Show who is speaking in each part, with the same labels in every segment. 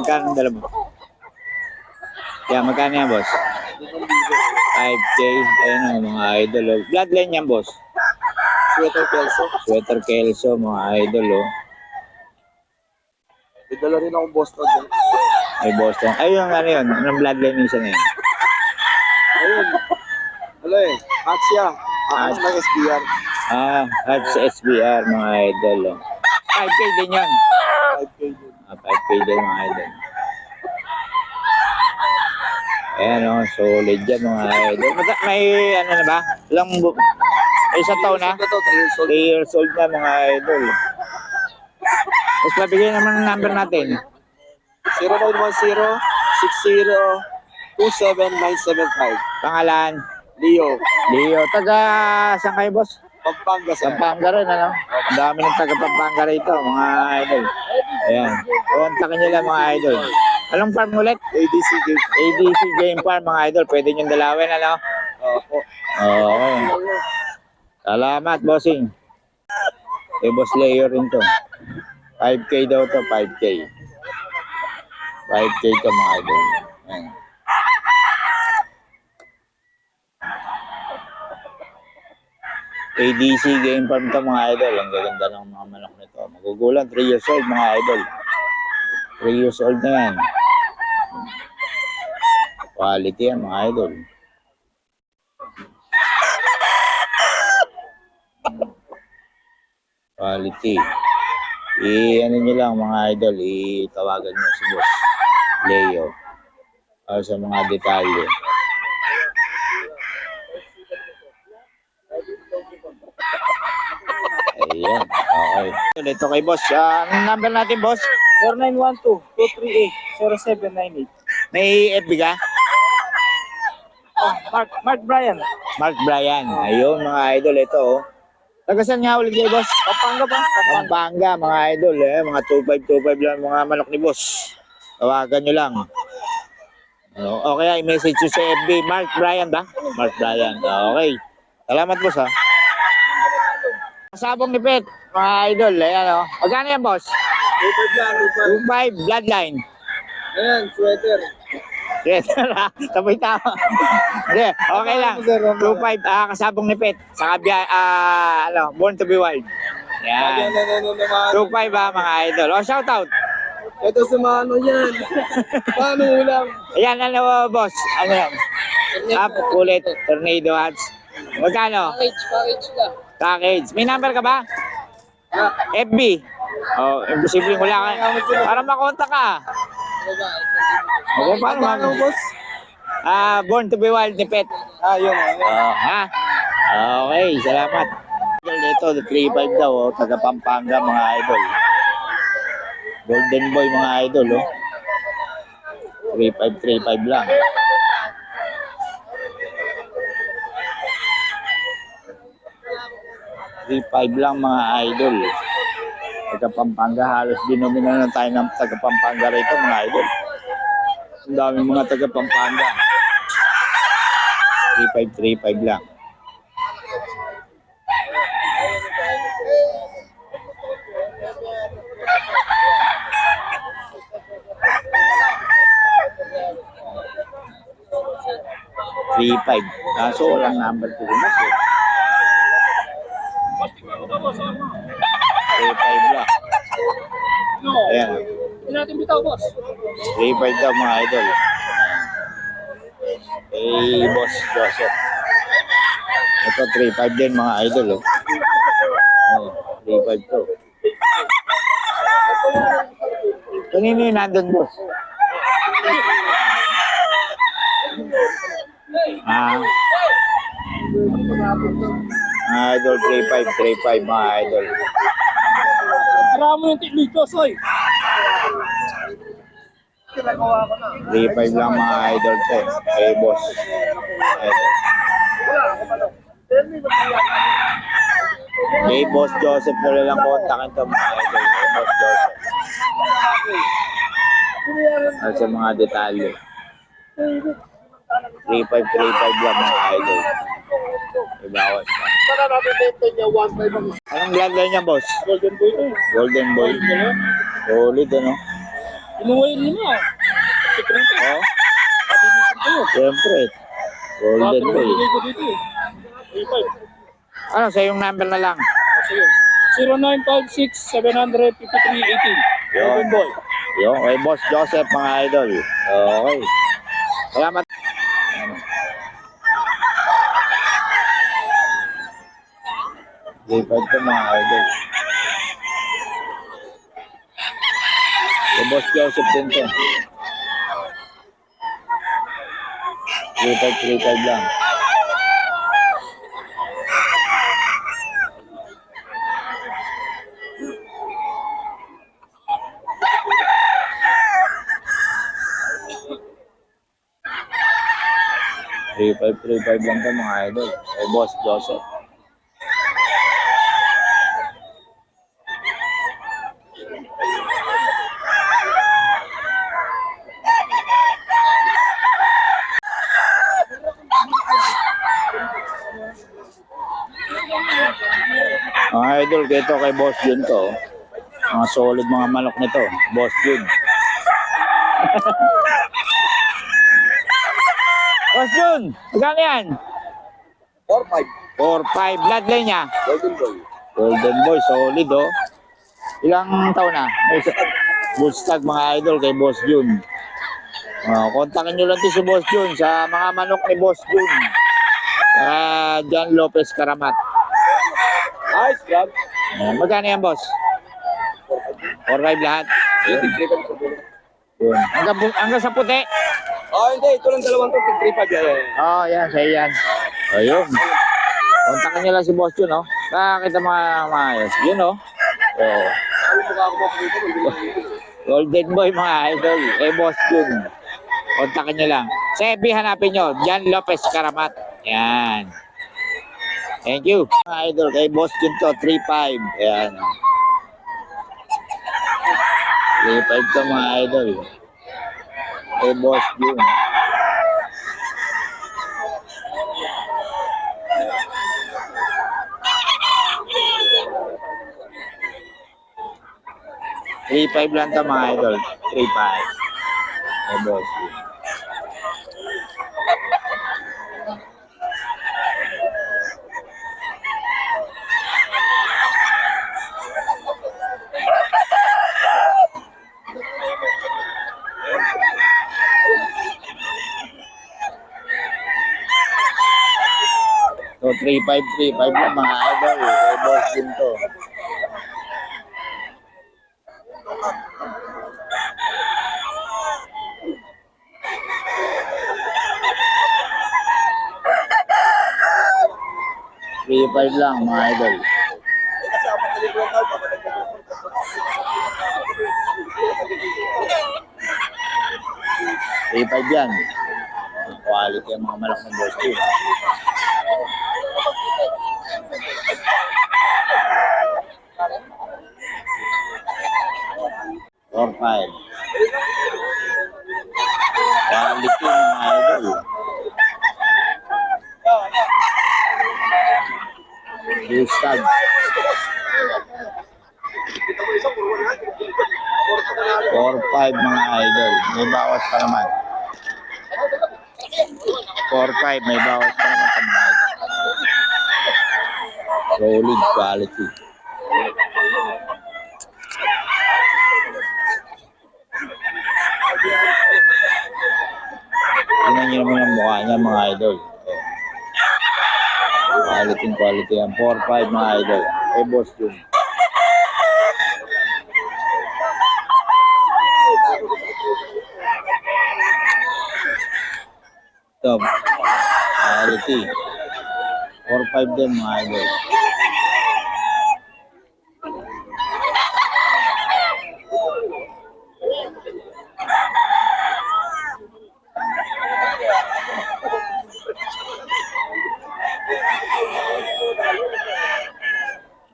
Speaker 1: magkano ang dala mo? Yan, magkano yan, boss? 5K. Ayan o, mga idol. Oh. Bloodline yan, boss.
Speaker 2: Sweater Kelso.
Speaker 1: Sweater Kelso, mga idol. Oh.
Speaker 2: May dala rin akong Boston dyan.
Speaker 1: Ay, Boston. Ay, yung ano yun? Anong bloodline yung isa na yun?
Speaker 2: Ayun. Wala eh. Hatsia. Ako ng SBR.
Speaker 1: At sa SBR, mga idol. Oh. 5K din yan.
Speaker 2: 5K din.
Speaker 1: 5K din, mga idol. Ayan o, solid yan, mga idol. May ano na ba? May isang taon na? 3 years old na, mga idol. Tapos pabigyan naman ang number natin.
Speaker 2: 0910-60-27975.
Speaker 1: Pangalan?
Speaker 2: Leo.
Speaker 1: Leo. Taga saan kayo, boss?
Speaker 2: Pampanga sir.
Speaker 1: Pampanga rin, ano? Ang dami ng taga Pampanga rito, mga idol. Ayan. Kontakin nyo lang, mga idol. Anong farm ulit?
Speaker 2: ADC Game.
Speaker 1: ADC Game Farm, mga idol. Pwede nyo dalawin, ano?
Speaker 2: Opo.
Speaker 1: Okay. Salamat, bossing. Eh, boss Leo rin to. 5K daw to, 5K. 5K to, mga idol. Ayan. ADC Game Farm to, mga idol. Ang gaganda ng mga manok nito. Magugulang, 3 years old, mga idol. 3 years old na yan. Quality yan, mga idol. Quality. Ano nyo lang, mga idol, itawagan nyo si Boss Leo sa mga detalye. Ayan, okay. Ito kay Boss. Anong number natin, Boss?
Speaker 3: 0912-238-0798.
Speaker 1: May FB ka?
Speaker 3: Oh, Mark Bryan.
Speaker 1: Mark Bryan. Ayun, mga idol, ito oh. Taga saan nga ulit kayo, Boss?
Speaker 3: Pampanga ba?
Speaker 1: Pampanga, mga idol, mga 2525 lang mga manok ni Boss. Tawagan nyo lang. O kaya i-message nyo sa FB. Mark Bryan ba? Mark Bryan. Okay. Salamat, Boss, ha. Sabong ni Pet, mga idol. Ayan, oh. Magkano yan, Boss? 25 bloodline.
Speaker 2: Ayan, sweater.
Speaker 1: Yes, sabay tama. Hindi, okay lang. 25 kasabong ni Pet. Saka Born to be Wild. Yan. 25 mga idol. O, shout out.
Speaker 2: Ito sa mga ano yan. Paano ulam?
Speaker 1: Ayan, ano, boss? Ano yan? Up, ulit, tornado hats. Magkano?
Speaker 2: Package ka.
Speaker 1: Package. May number ka ba? FB. Oh, imposible wala ka. Para makontak ka. Okay, paano,
Speaker 2: boss?
Speaker 1: Born to be Wild ni Pet.
Speaker 2: Yun.
Speaker 1: Ha? Okay, salamat. Ito, 3-5 daw, oh, taga Pampanga, mga idol. Golden Boy, mga idol, oh. 3-5 lang. 3-5 lang, mga idol. Taga Pampanga, halos dinomina na tayo ng taga Pampanga rito, mga idol. Ang daming mga taga Pampanga. 3-5 lang. Kaso walang number ko rin. 3-5 lang. Ayan.
Speaker 3: Hindi natin bitaw, boss.
Speaker 1: 3-5 daw, mga idol. Boss Joseph. Ito 3-5 din, mga idol. Oh, 3-5 to. Kanino yung nandun, boss? Mga idol, 3-5, mga idol.
Speaker 3: Tara mo yung tiklito, soy.
Speaker 1: 3-5 lang, mga idol to. Kay boss. Idol. Kay Boss Joseph na lang kontakin to, mga idol. Kay Boss Joseph. At sa mga detalye. 3-5 lang, mga idol. Ibawas na.
Speaker 2: Para natin benta niya 1.5 ang
Speaker 1: Anong bloodline niya, boss?
Speaker 2: Golden Boy to.
Speaker 1: Golden Boy. Solid, ano?
Speaker 3: Inuwi lima. Secret.
Speaker 1: Oh,
Speaker 3: Mabilisan ko yun.
Speaker 1: siyempre. Golden boy.
Speaker 3: Bigay ko dito eh. 35.
Speaker 1: Ano, sa yung number na lang.
Speaker 3: Sige. 0956-753-18. Golden Boy.
Speaker 1: Yung kay Boss Joseph, mga idol. Okay. Salamat. Lipad ko, mga idol. Kay Boss Joseph din to. Lipad lang. Three five lang to, mga idol. Kay Boss Joseph. Mga idol, ito kay Boss Jun to. Mga solid mga manok nito. Boss Jun. Boss Jun, magkano yan?
Speaker 2: 4-5.
Speaker 1: 4-5. Bloodline niya.
Speaker 2: Golden boy.
Speaker 1: Golden boy, solid oh. Ilang taon na? Bullstag, mga idol, kay Boss Jun. Kontakin nyo lang to si Boss Jun sa mga manok ni Boss Jun. Jan Lopez Karamat.
Speaker 2: Nice, grab.
Speaker 1: Magkano yan, boss? 4-5 lahat.
Speaker 2: Tig-3 ka sa dulo.
Speaker 1: Yun. Hanggang sa puti.
Speaker 2: Oh, hindi. Ito lang dalawang to. Tig-3 yan.
Speaker 1: Oh, yan. Sa'yo yan. Ayun. Kontakin nyo lang si Boss Jun, oh. Nakakita mga maayos. Yun, oh. Oh.
Speaker 2: Ano mukha ko dito?
Speaker 1: Golden boy, mga idol. Boss Jun. Kontakin nyo lang. Sa FB, hanapin nyo. Jan Lopez Karamat. Yan. Thank you. Mga idol, kay Boss Jun to. 3-5. Yan. 3-5 to, mga idol. Kay Boss Jun. $3.5 lang to, mga idol. 3.5. Kay Boss Jun. So 3.5 lang, mga idol. Kay Boss Jun to. $3.5 lang, mga idol. $3.5 yan. Ang quality ang mga malak ng Boss Jun. $4.5. Quality, mga idol. Bustag. 4.5, mga idol. May bawas pa naman. 4.5, may bawas pa naman, mga idol. Solid quality. Tingnan nyo naman ang mukha niya, mga idol. Quality yan. 4.5, mga idol. Kay Boss Jun. Top. Quality. 4.5 din, mga idol.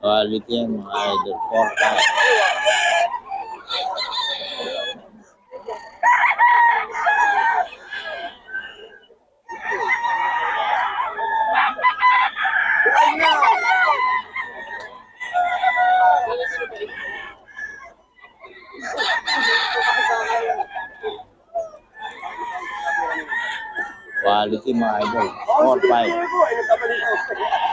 Speaker 1: Quality yan, mga idol. 4.5. Quality mga idol. 4-5.